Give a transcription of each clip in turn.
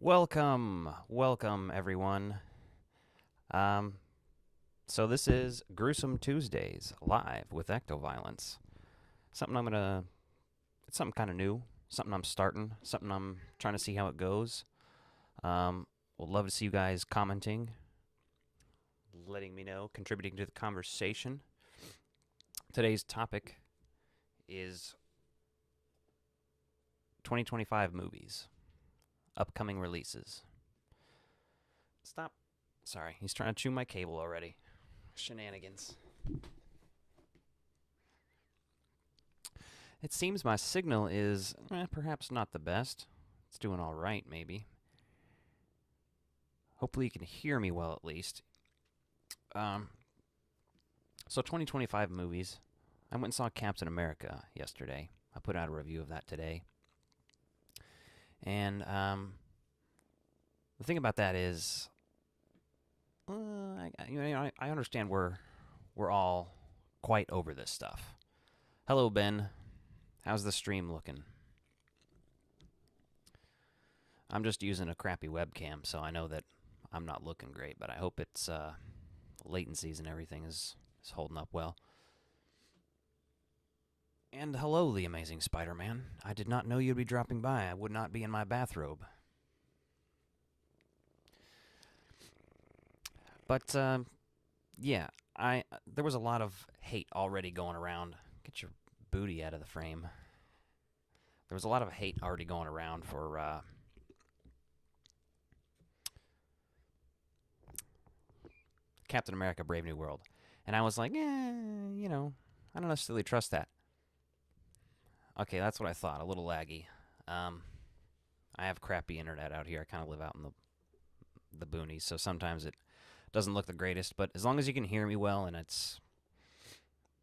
Welcome everyone. Um, so this is Gruesome Tuesdays live with Ectoviolence. It's something kind of new, something I'm starting, something I'm trying to see how it goes. Would love to see you guys commenting, letting me know, contributing to the conversation. Today's topic is 2025 movies, upcoming releases. Stop. Sorry, he's trying to chew my cable already. Shenanigans. It seems my signal is perhaps not the best. It's doing all right, maybe. Hopefully you can hear me well at least. So 2025 movies. I went and saw Captain America yesterday. I put out a review of that today. And the thing about that is, I understand we're all quite over this stuff. Hello, Ben. How's the stream looking? I'm just using a crappy webcam, so I know that I'm not looking great, but I hope it's latencies and everything is holding up well. And hello, the amazing Spider-Man. I did not know you'd be dropping by. I would not be in my bathrobe. But yeah, there was a lot of hate already going around. Get your booty out of the frame. There was a lot of hate already going around for Captain America: Brave New World, and I was like, I don't necessarily trust that. Okay, that's what I thought. A little laggy. I have crappy internet out here. I kind of live out in the boonies, so sometimes it doesn't look the greatest. But as long as you can hear me well, and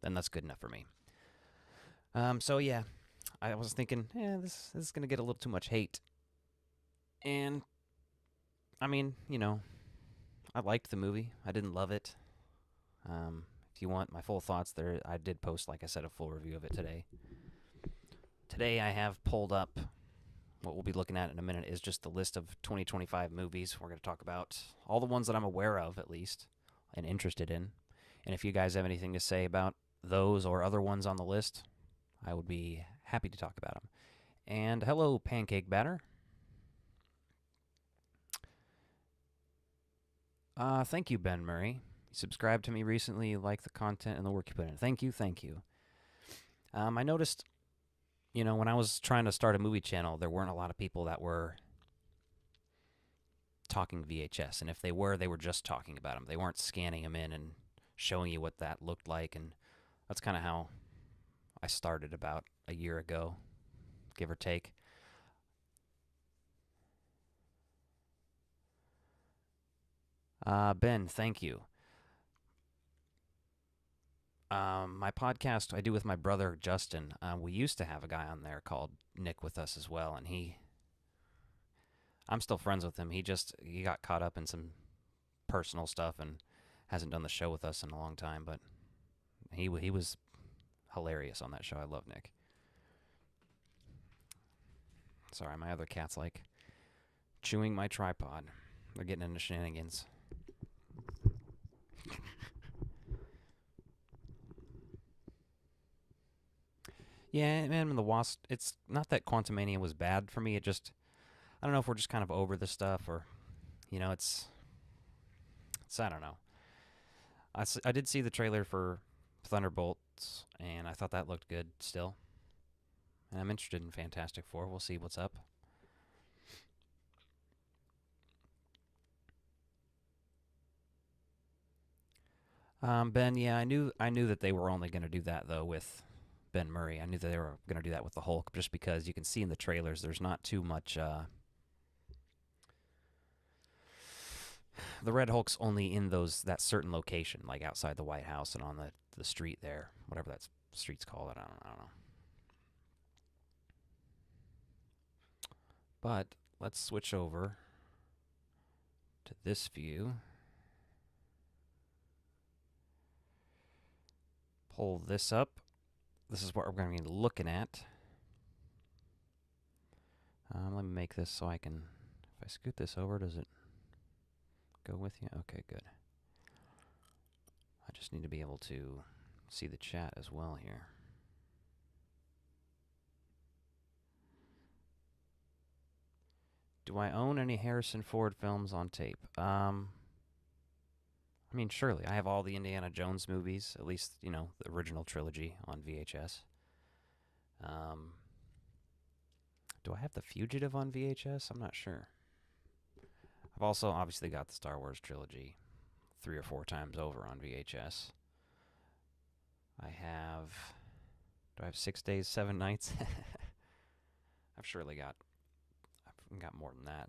then that's good enough for me. So yeah, I was thinking, this is gonna get a little too much hate, and I mean, I liked the movie. I didn't love it. If you want my full thoughts, there I did post, like I said, a full review of it today. Today I have pulled up what we'll be looking at in a minute is just the list of 2025 movies. We're going to talk about all the ones that I'm aware of, at least, and interested in. And if you guys have anything to say about those or other ones on the list, I would be happy to talk about them. And hello, Pancake Batter. Thank you, Ben Murray. You subscribed to me recently. You like the content and the work you put in. Thank you. I noticed, when I was trying to start a movie channel, there weren't a lot of people that were talking VHS. And if they were just talking about them. They weren't scanning them in and showing you what that looked like. And that's kind of how I started about a year ago, give or take. Ben, thank you. My podcast I do with my brother Justin. We used to have a guy on there called Nick with us as well, and I'm still friends with him. He got caught up in some personal stuff and hasn't done the show with us in a long time, but he was hilarious on that show. I love Nick. Sorry, my other cat's like chewing my tripod. They're getting into shenanigans. Yeah, man, the Wasp. It's not that Quantumania was bad for me. I don't know if we're just kind of over this stuff, or, it's I don't know. I did see the trailer for Thunderbolts, and I thought that looked good still. And I'm interested in Fantastic Four. We'll see what's up. Ben, yeah, I knew that they were only going to do that though with Ben Murray. I knew that they were going to do that with the Hulk, just because you can see in the trailers there's not too much. The Red Hulk's only in that certain location, like outside the White House and on the street there, whatever that street's called. I don't know. But let's switch over to this view. Pull this up. This is what we're going to be looking at. Let me make this so I can, if I scoot this over, does it go with you? Okay, good. I just need to be able to see the chat as well here. Do I own any Harrison Ford films on tape? I mean, surely. I have all the Indiana Jones movies, at least, the original trilogy on VHS. Do I have The Fugitive on VHS? I'm not sure. I've also obviously got the Star Wars trilogy 3 or 4 times over on VHS. Do I have 6 Days, 7 Nights? I've got more than that.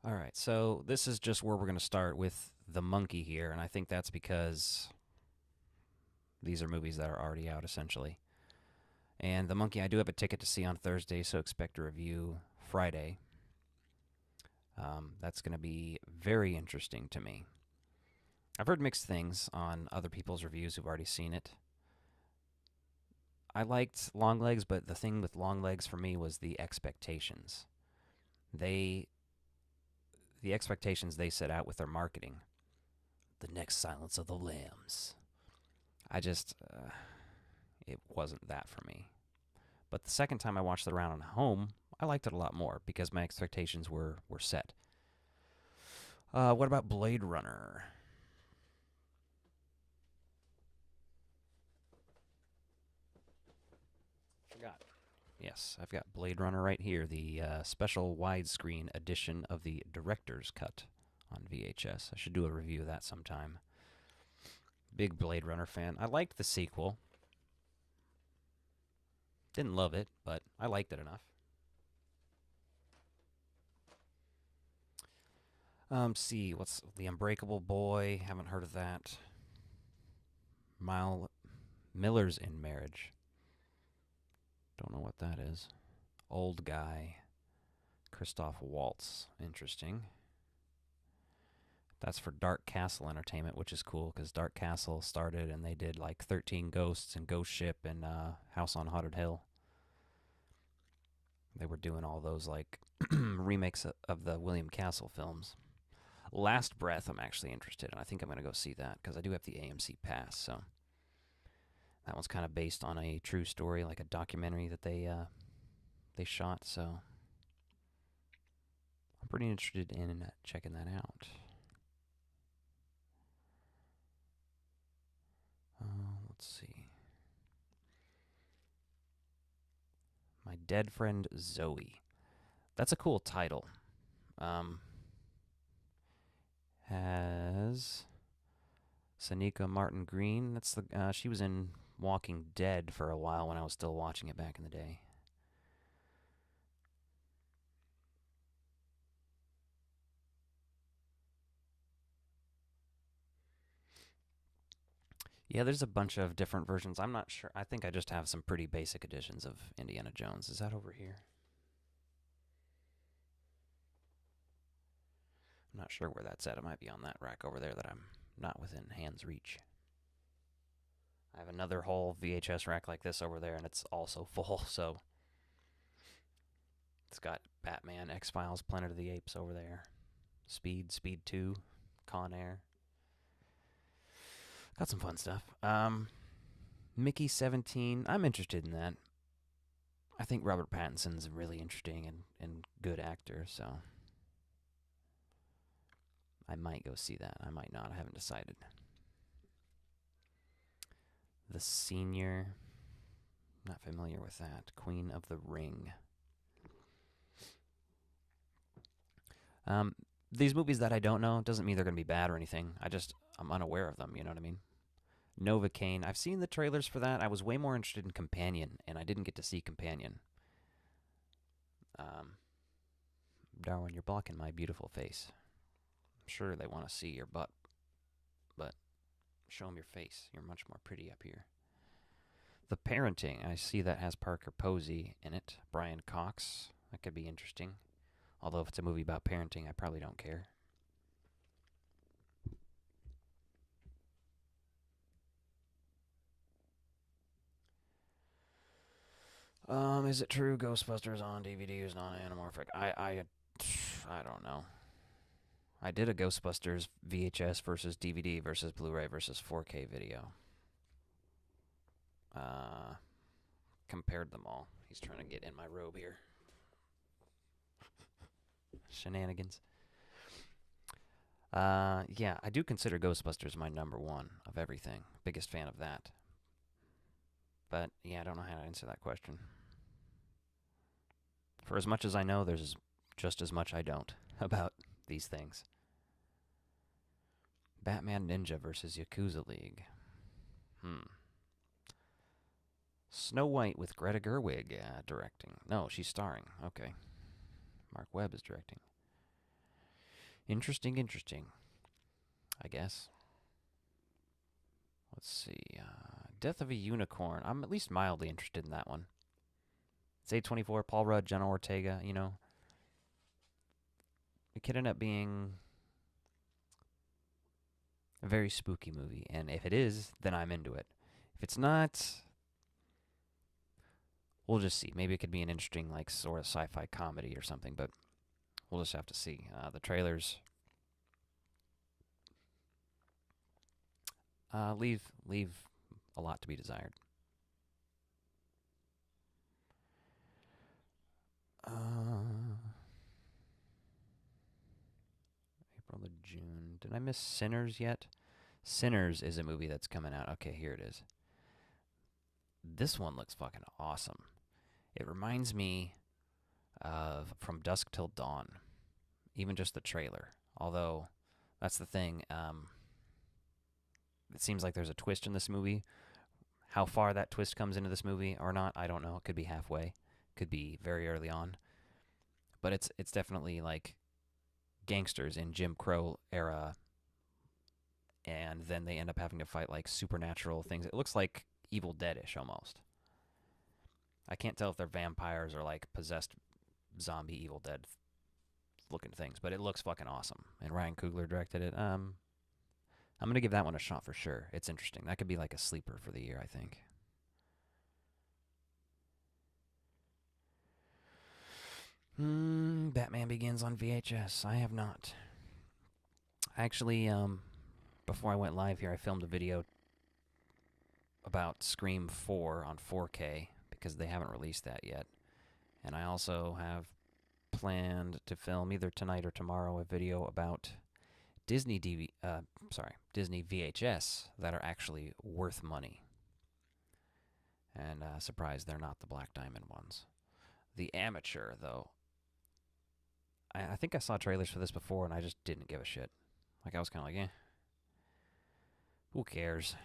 All right, so this is just where we're going to start with The Monkey here, and I think that's because these are movies that are already out, essentially. And The Monkey, I do have a ticket to see on Thursday, so expect a review Friday. That's going to be very interesting to me. I've heard mixed things on other people's reviews who've already seen it. I liked Longlegs, but the thing with Longlegs for me was the expectations. The expectations they set out with their marketing. The next Silence of the Lambs. It wasn't that for me. But the second time I watched it around home, I liked it a lot more because my expectations were set. What about Blade Runner? Forgot. Yes, I've got Blade Runner right here, the special widescreen edition of the director's cut on VHS. I should do a review of that sometime. Big Blade Runner fan. I liked the sequel. Didn't love it, but I liked it enough. See, what's The Unbreakable Boy? Haven't heard of that. Miller's in Marriage. Don't know what that is. Old Guy. Christoph Waltz. Interesting. That's for Dark Castle Entertainment, which is cool because Dark Castle started and they did like 13 Ghosts and Ghost Ship and House on Haunted Hill. They were doing all those like remakes of the William Castle films. Last Breath, I'm actually interested in. I think I'm going to go see that because I do have the AMC pass. So that one's kind of based on a true story, like a documentary that they shot. So I'm pretty interested in checking that out. Let's see. My Dead Friend Zoe. That's a cool title. Has Sonequa Martin Green. That's she was in Walking Dead for a while when I was still watching it back in the day. Yeah, there's a bunch of different versions. I'm not sure. I think I just have some pretty basic editions of Indiana Jones. Is that over here? I'm not sure where that's at. It might be on that rack over there that I'm not within hand's reach. I have another whole VHS rack like this over there, and it's also full, so it's got Batman, X-Files, Planet of the Apes over there. Speed 2, Con Air. Got some fun stuff. Mickey 17. I'm interested in that. I think Robert Pattinson's really interesting and good actor, so I might go see that. I might not. I haven't decided. The Senior. Not familiar with that. Queen of the Ring. These movies that I don't know doesn't mean they're going to be bad or anything. I'm unaware of them, you know what I mean? Novocaine. I've seen the trailers for that. I was way more interested in Companion, and I didn't get to see Companion. Darwin, you're blocking my beautiful face. I'm sure they want to see your butt, but show them your face. You're much more pretty up here. The Parenting. I see that has Parker Posey in it. Brian Cox. That could be interesting. Although if it's a movie about parenting, I probably don't care. Is it true Ghostbusters on DVD is not anamorphic? I don't know. I did a Ghostbusters VHS versus DVD versus Blu-ray versus 4K video. Compared them all. He's trying to get in my robe here. Shenanigans. Yeah, I do consider Ghostbusters my number one of everything. Biggest fan of that. But, yeah, I don't know how to answer that question. For as much as I know, there's just as much I don't about these things. Batman Ninja versus Yakuza League. Snow White with Greta Gerwig directing. No, she's starring. Okay. Mark Webb is directing. Interesting, I guess. Let's see. Death of a Unicorn. I'm at least mildly interested in that one. It's A24, Paul Rudd, Jenna Ortega, you know. It could end up being a very spooky movie. And if it is, then I'm into it. If it's not, we'll just see. Maybe it could be an interesting, like, sort of sci-fi comedy or something, but we'll just have to see. The trailers leave a lot to be desired. April to June. Did I miss Sinners yet? Sinners is a movie that's coming out. Okay, here it is. This one looks fucking awesome. It reminds me of From Dusk Till Dawn. Even just the trailer. Although, that's the thing. It seems like there's a twist in this movie. How far that twist comes into this movie or not, I don't know. It could be halfway. Could be very early on. But it's definitely like gangsters in Jim Crow era, and then they end up having to fight like supernatural things. It looks like Evil Dead-ish almost. I can't tell if they're vampires or like possessed zombie Evil Dead looking things, but it looks fucking awesome. And Ryan Coogler directed it. I'm gonna give that one a shot for sure. It's interesting. That could be like a sleeper for the year, I think. Batman Begins on VHS. I have not. Actually, before I went live here, I filmed a video about Scream 4 on 4K because they haven't released that yet. And I also have planned to film either tonight or tomorrow a video about Disney Disney VHS that are actually worth money. And surprise, they're not the Black Diamond ones. The Amateur, though, I think I saw trailers for this before and I just didn't give a shit. Like, I was kind of like, who cares?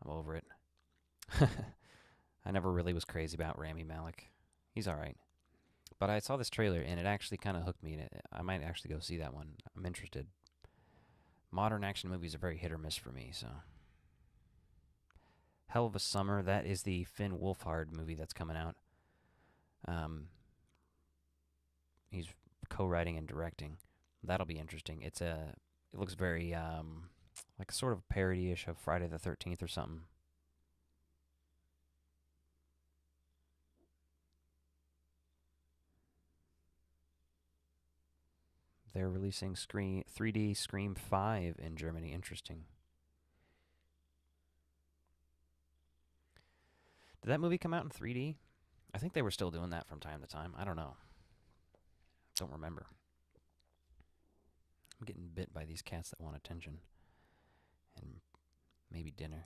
I'm over it. I never really was crazy about Rami Malek. He's alright. But I saw this trailer and it actually kind of hooked me. And I might actually go see that one. I'm interested. Modern action movies are very hit or miss for me, so. Hell of a Summer, that is the Finn Wolfhard movie that's coming out. He's co-writing and directing. That'll be interesting. It looks very like sort of parody-ish of Friday the 13th or something. They're releasing 3D Scream 5 in Germany. Interesting. Did that movie come out in 3D? I think they were still doing that from time to time. I don't know. Don't remember. I'm getting bit by these cats that want attention. And maybe dinner.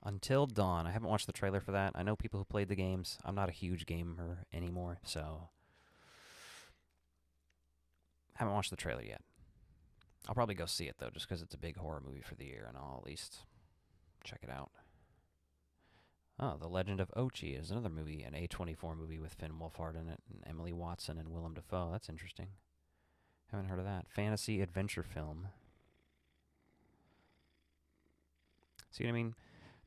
Until Dawn. I haven't watched the trailer for that. I know people who played the games. I'm not a huge gamer anymore, so haven't watched the trailer yet. I'll probably go see it, though, just because it's a big horror movie for the year, and I'll at least check it out. Oh, The Legend of Ochi is another movie, an A24 movie with Finn Wolfhard in it, and Emily Watson and Willem Dafoe. That's interesting. Haven't heard of that. Fantasy adventure film. See what I mean?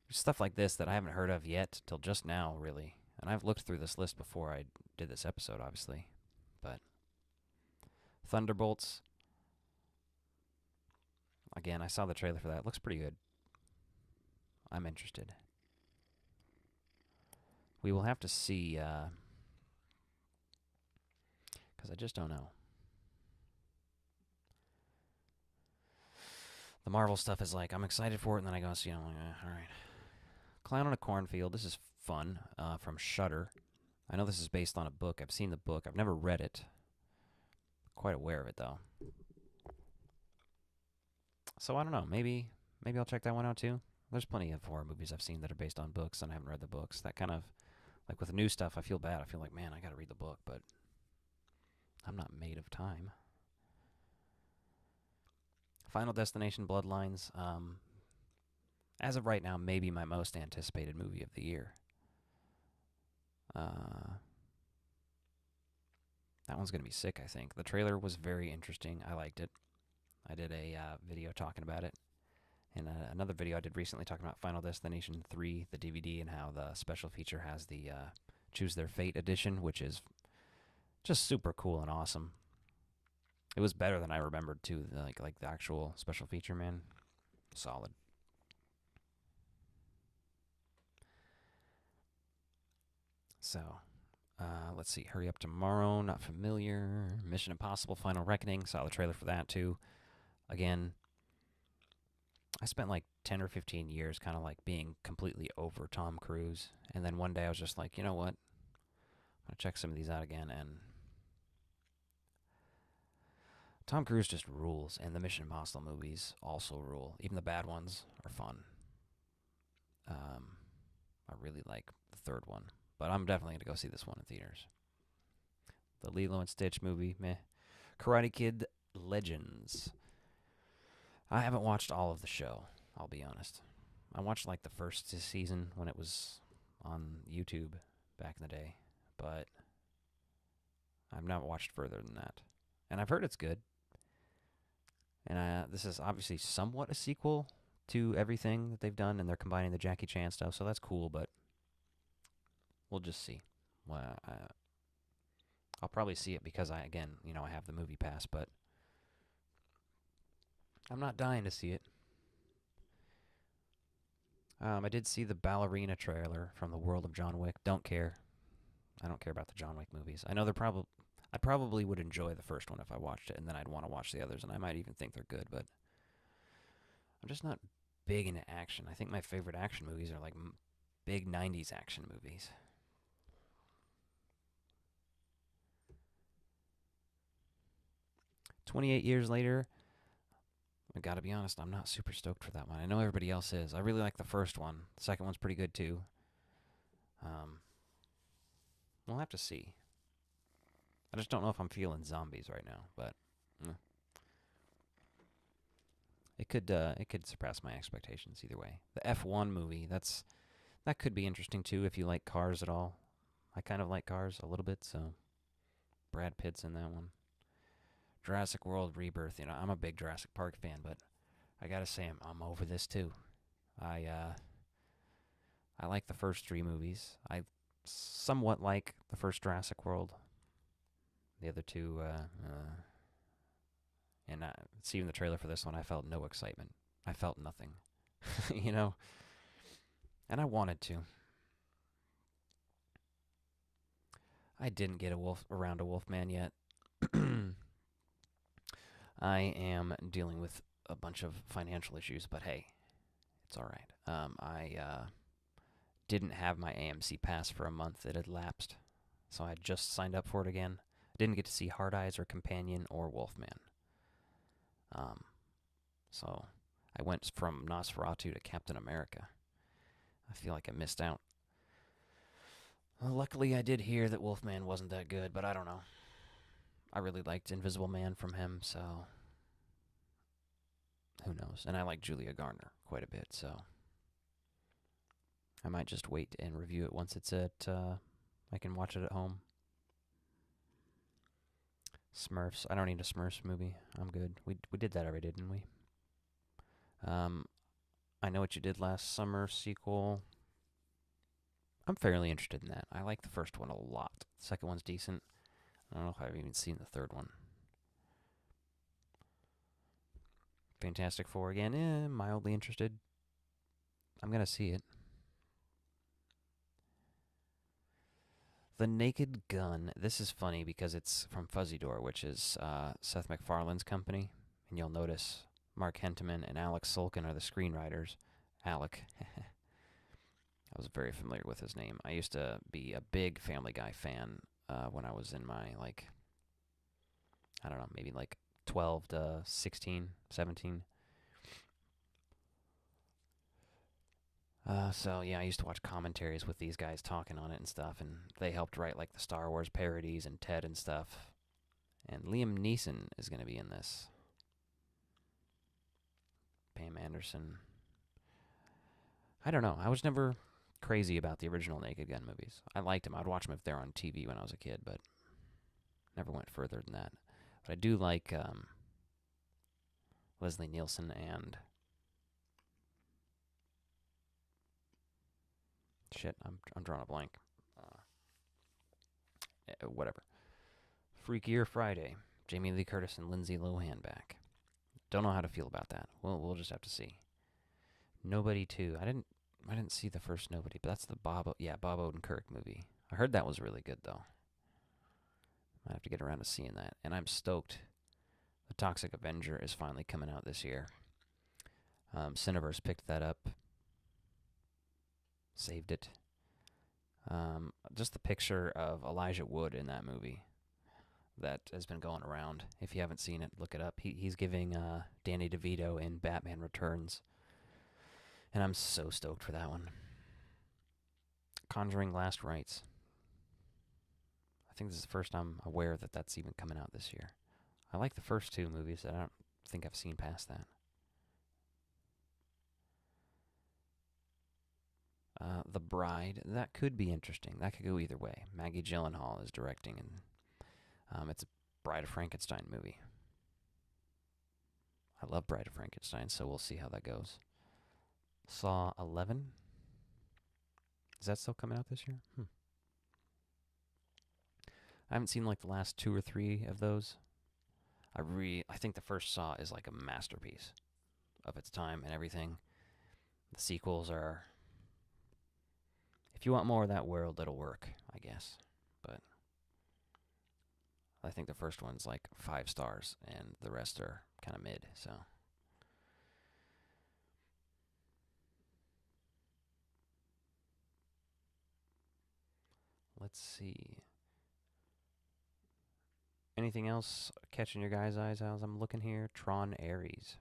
There's stuff like this that I haven't heard of yet till just now, really. And I've looked through this list before I did this episode, obviously. But Thunderbolts. Again, I saw the trailer for that. It looks pretty good. I'm interested. We will have to see, because I just don't know. The Marvel stuff is like, I'm excited for it, and then I go see it, I'm like, all right. Clown on a Cornfield. This is fun, from Shudder. I know this is based on a book. I've seen the book. I've never read it. Quite aware of it, though. So I don't know. Maybe I'll check that one out, too. There's plenty of horror movies I've seen that are based on books, and I haven't read the books. That kind of, like with the new stuff, I feel bad. I feel like, man, I got to read the book, but I'm not made of time. Final Destination Bloodlines. As of right now, maybe my most anticipated movie of the year. That one's going to be sick, I think. The trailer was very interesting. I liked it. I did a video talking about it. And another video I did recently talking about Final Destination 3, the DVD, and how the special feature has the Choose Their Fate edition, which is just super cool and awesome. It was better than I remembered, too. Like the actual special feature, man. Solid. So, let's see. Hurry Up Tomorrow, not familiar. Mission Impossible, Final Reckoning. Saw the trailer for that, too. Again, I spent like 10 or 15 years kind of like being completely over Tom Cruise. And then one day I was just like, you know what? I'm going to check some of these out again. And Tom Cruise just rules. And the Mission Impossible movies also rule. Even the bad ones are fun. I really like the third one. But I'm definitely going to go see this one in theaters. The Lilo and Stitch movie, meh. Karate Kid Legends. I haven't watched all of the show, I'll be honest. I watched like the first season when it was on YouTube back in the day, but I've not watched further than that. And I've heard it's good. And this is obviously somewhat a sequel to everything that they've done, and they're combining the Jackie Chan stuff, so that's cool, but we'll just see. Well, I'll probably see it because I have the movie pass, but I'm not dying to see it. I did see the Ballerina trailer from the world of John Wick. Don't care. I don't care about the John Wick movies. I know I probably would enjoy the first one if I watched it, and then I'd want to watch the others, and I might even think they're good, but I'm just not big into action. I think my favorite action movies are like big 90s action movies. "28 Years Later," I gotta be honest, I'm not super stoked for that one. I know everybody else is. I really like the first one. The second one's pretty good too. We'll have to see. I just don't know if I'm feeling zombies right now, but it could surpass my expectations either way. The F1 movie, that could be interesting too if you like cars at all. I kind of like cars a little bit, so Brad Pitt's in that one. Jurassic World Rebirth, I'm a big Jurassic Park fan, but I gotta say I'm over this too. I like the first three movies. I somewhat like the first Jurassic World. The other two, and seeing the trailer for this one, I felt no excitement. I felt nothing, and I wanted to. I didn't get around to Wolfman yet. I am dealing with a bunch of financial issues, but hey, it's all right. I didn't have my AMC pass for a month. It had lapsed, so I had just signed up for it again. I didn't get to see Hard Eyes or Companion or Wolfman. So I went from Nosferatu to Captain America. I feel like I missed out. Well, luckily, I did hear that Wolfman wasn't that good, but I don't know. I really liked Invisible Man from him, so who knows? And I like Julia Garner quite a bit, so I might just wait and review it once it's I can watch it at home. Smurfs. I don't need a Smurfs movie. I'm good. We did that already, didn't we? I Know What You Did Last Summer sequel. I'm fairly interested in that. I like the first one a lot. The second one's decent. I don't know if I've even seen the third one. Fantastic Four again. Mildly interested. I'm gonna see it. The Naked Gun. This is funny because it's from Fuzzy Door, which is Seth MacFarlane's company. And you'll notice Mark Henteman and Alex Sulkin are the screenwriters. Alec. I was very familiar with his name. I used to be a big Family Guy fan when I was in my, like, I don't know, maybe like 12 to 16, 17. So yeah, I used to watch commentaries with these guys talking on it and stuff, and they helped write like the Star Wars parodies and Ted and stuff. And Liam Neeson is going to be in this. Pam Anderson. I don't know. I was never crazy about the original Naked Gun movies. I liked them. I'd watch them if they were on TV when I was a kid, but never went further than that. But I do like Leslie Nielsen and shit. I'm drawing a blank. Whatever. Freakier Friday. Jamie Lee Curtis and Lindsay Lohan back. Don't know how to feel about that. We'll just have to see. Nobody 2. I didn't see the first Nobody, but that's the Bob Odenkirk movie. I heard that was really good though. Might have to get around to seeing that. And I'm stoked. The Toxic Avenger is finally coming out this year. Cineverse picked that up. Saved it. Just the picture of Elijah Wood in that movie that has been going around. If you haven't seen it, look it up. He's giving Danny DeVito in Batman Returns. And I'm so stoked for that one. Conjuring Last Rites. I think this is the first I'm aware that that's even coming out this year. I like the first 2 movies. I don't think I've seen past that. The Bride. That could be interesting. That could go either way. Maggie Gyllenhaal is directing, and it's a Bride of Frankenstein movie. I love Bride of Frankenstein, so we'll see how that goes. Saw 11. Is that still coming out this year? I haven't seen like the last 2 or 3 of those. I think the first Saw is like a masterpiece of its time and everything. The sequels are, if you want more of that world, it'll work, I guess. But I think the first one's like 5 stars, and the rest are kind of mid, so. Let's see. Anything else catching your guys' eyes as I'm looking here? Tron Ares.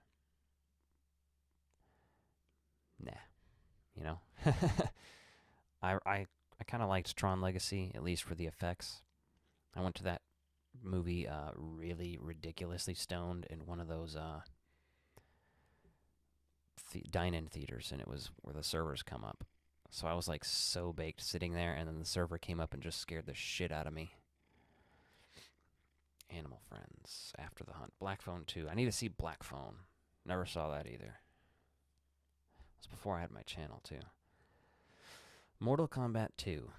Nah. You know? I kind of liked Tron Legacy, at least for the effects. I went to that movie really ridiculously stoned in one of those dine-in theaters, and it was where the servers come up. So I was like so baked sitting there, and then the server came up and just scared the shit out of me. Animal Friends, After the Hunt, Black Phone 2. I need to see Black Phone. Never saw that either. It was before I had my channel too. Mortal Kombat 2.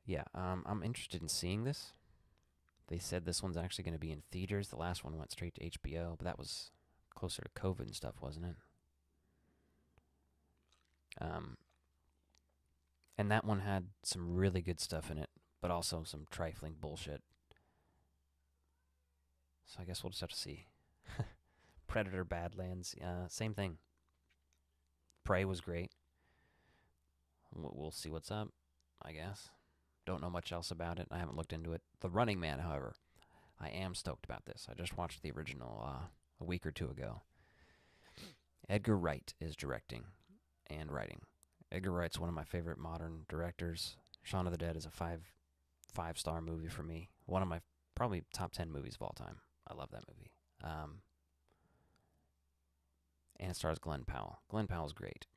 Yeah, I'm interested in seeing this. They said this one's actually going to be in theaters. The last one went straight to HBO, but that was closer to COVID and stuff, wasn't it? And that one had some really good stuff in it, but also some trifling bullshit. So I guess we'll just have to see. Predator Badlands, same thing. Prey was great. We'll see what's up, I guess. Don't know much else about it. I haven't looked into it. The Running Man, however, I am stoked about this. I just watched the original a week or 2 ago. Edgar Wright is directing and writing. Edgar Wright's one of my favorite modern directors. Shaun of the Dead is a five-star movie for me. One of my probably top 10 movies of all time. I love that movie. And it stars Glenn Powell. Glenn Powell's great.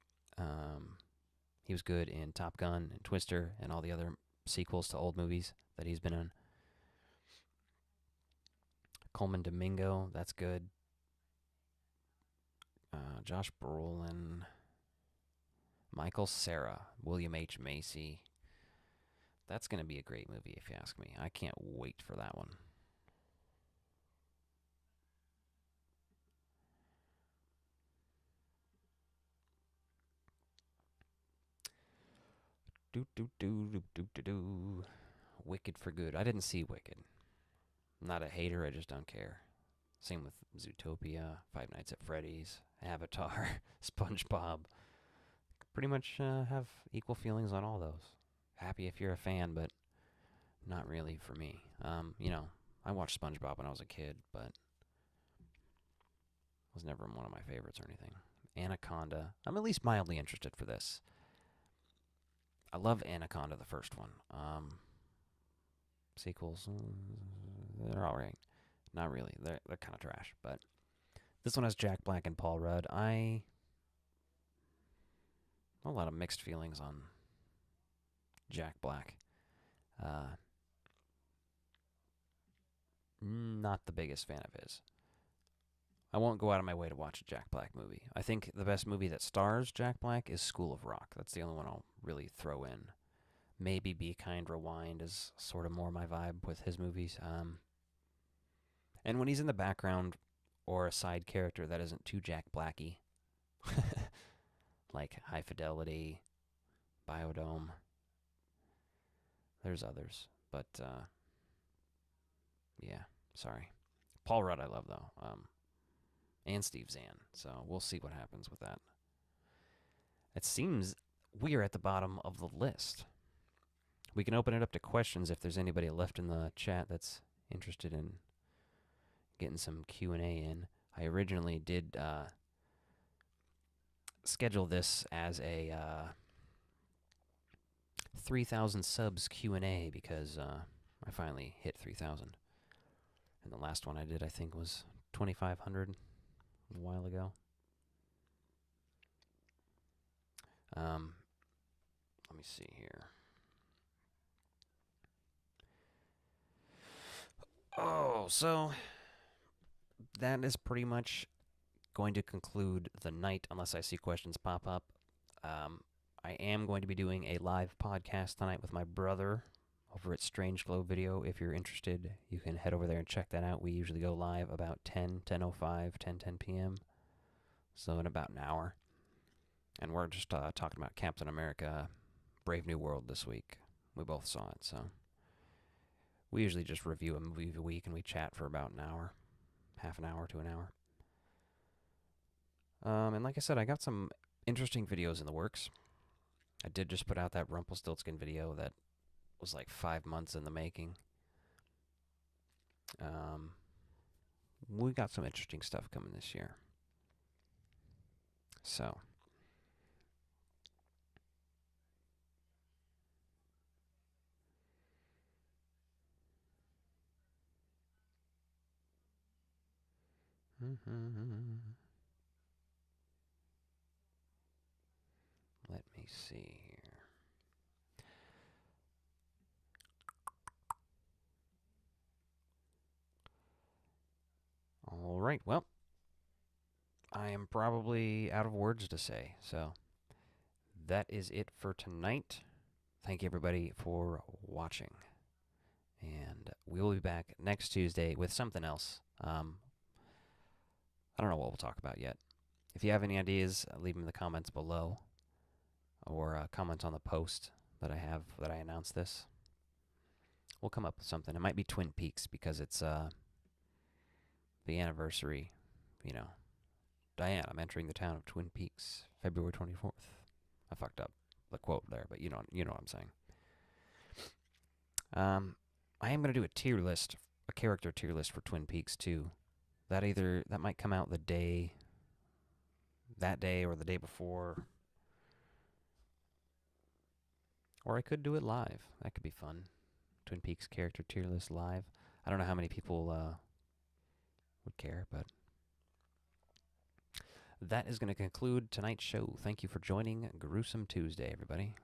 He was good in Top Gun and Twister and all the other sequels to old movies that he's been in. Coleman Domingo, that's good. Josh Brolin, Michael Cera, William H. Macy. That's going to be a great movie if you ask me. I can't wait for that one. Do do do do do do do. Wicked for Good. I didn't see Wicked. I'm not a hater. I just don't care. Same with Zootopia, Five Nights at Freddy's, Avatar, SpongeBob. Pretty much have equal feelings on all those. Happy if you're a fan, but not really for me. I watched SpongeBob when I was a kid, but was never one of my favorites or anything. Anaconda. I'm at least mildly interested for this. I love Anaconda, the first one. Sequels, they're all right. Not really. They're kind of trash, but this one has Jack Black and Paul Rudd. A lot of mixed feelings on Jack Black. Not the biggest fan of his. I won't go out of my way to watch a Jack Black movie. I think the best movie that stars Jack Black is School of Rock. That's the only one I'll really throw in. Maybe Be Kind, Rewind is sort of more my vibe with his movies. And when he's in the background or a side character that isn't too Jack Blacky, like High Fidelity, Biodome. There's others, but yeah, sorry. Paul Rudd I love though, and Steve Zahn. So we'll see what happens with that. It seems we are at the bottom of the list. We can open it up to questions if there's anybody left in the chat that's interested in getting some Q&A in. I originally did schedule this as a 3,000 subs Q&A because I finally hit 3,000. And the last one I did, I think, was 2,500 a while ago. Let me see here. Oh, so that is pretty much going to conclude the night unless I see questions pop up. I am going to be doing a live podcast tonight with my brother over at Strange Glow Video. If you're interested, you can head over there and check that out. We usually go live about 10:05, 10 p.m. So in about an hour. And we're just talking about Captain America, Brave New World this week. We both saw it, so we usually just review a movie a week and we chat for about an hour, half an hour to an hour. And like I said, I got some interesting videos in the works. I did just put out that Rumpelstiltskin video that was like 5 months in the making. We got some interesting stuff coming this year. So. Let me see here. All right, well, I am probably out of words to say, so that is it for tonight. Thank you, everybody, for watching. And we will be back next Tuesday with something else. I don't know what we'll talk about yet. If you have any ideas, leave them in the comments below. Or comment on the post that I have that I announced this. We'll come up with something. It might be Twin Peaks because it's the anniversary, Diane, I'm entering the town of Twin Peaks, February 24th. I fucked up the quote there, but you know what I'm saying. I am going to do a tier list, a character tier list for Twin Peaks too. That might come out that day or the day before. Or I could do it live. That could be fun. Twin Peaks character tier list live. I don't know how many people would care, but that is going to conclude tonight's show. Thank you for joining Gruesome Tuesday, everybody.